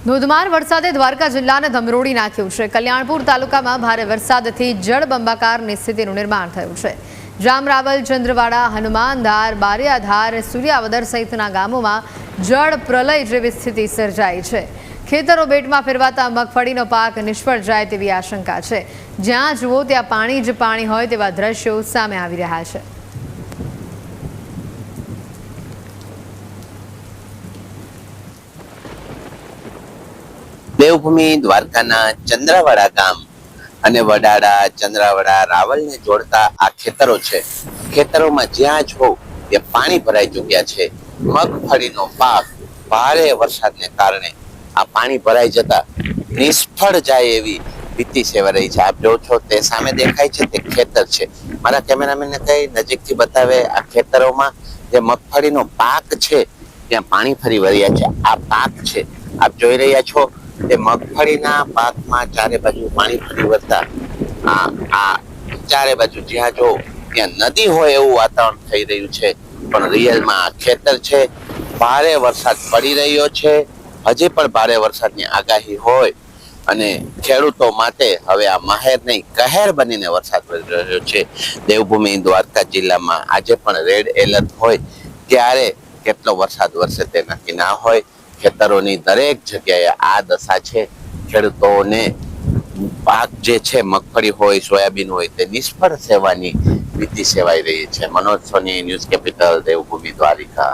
ધોધમાર વરસાદે દ્વારકા જિલ્લાને ધમરોડી નાખ્યું છે। કલ્યાણપુર તાલુકામાં ભારે વરસાદથી જળબંબાકારની સ્થિતિનું નિર્માણ થયું છે। જામરાવલ, ચંદ્રવાડા, હનુમાનધાર, બારિયાધાર, સૂર્યાવદર સહિતના ગામોમાં જળ પ્રલય જેવી સ્થિતિ સર્જાઈ છે। ખેતરો બેટમાં ફેરવાતા મગફળીનો પાક નિષ્ફળ જાય તેવી આશંકા છે। જ્યાં જુઓ ત્યાં પાણી જ પાણી હોય તેવા દ્રશ્યો સામે આવી રહ્યા છે। દેવભૂમિ દ્વારકાના ચંદ્રવાડા ગામ અને વડાડા, ચંદ્રવાડા, રાવલને જોડતા આ ખેતરો છે। ખેતરોમાં જ્યાં જો ત્યાં પાણી ભરાઈ ચૂક્યા છે। મગફળીનો પાક ભારે વરસાદને કારણે આ પાણી ભરાઈ જતા નિષ્ફળ જાય એવી ભીતિ સેવાઈ રહી છે। આપ જો છો તે સામે દેખાય છે તે ખેતર છે। મારા કેમેરામેનને કઈ નજીકથી બતાવે આ ખેતરોમાં જે મગફળીનો પાક છે ત્યાં પાણી ફરી વળ્યા છે। આ પાક છે આપ જોઈ રહ્યા છો તે મગફળીના પાકમાં ચારે બાજુ પાણી ફરી વળતા આ ચારે બાજુ જ્યાં જો ત્યાં નદી હોય એવું વાતાવરણ થઈ રહ્યું છે। પણ રિયલમાં આ ખેતર છે। ભારે વરસાદ પડી રહ્યો છે। હજી પણ ભારે વરસાદની આગાહી હોય અને ખેડૂતો માટે હવે આ મહેર નહીં કહેર બનીને વરસાદ પડી રહ્યો છે। દેવભૂમિ દ્વારકા જિલ્લામાં આજે પણ રેડ એલર્ટ હોય ત્યારે કેટલો વરસાદ વરસે તે નક્કી ના હોય। ખેતરોની દરેક જગ્યાએ આ દશા છે। ખેડૂતોને પાક જે છે મગફળી હોય, સોયાબીન હોય તે નિષ્ફળ સેવાની ભીતિ સેવાઈ રહી છે। મનોજ સોની, ન્યૂઝ કેપિટલ, દેવભૂમિ દ્વારિકા।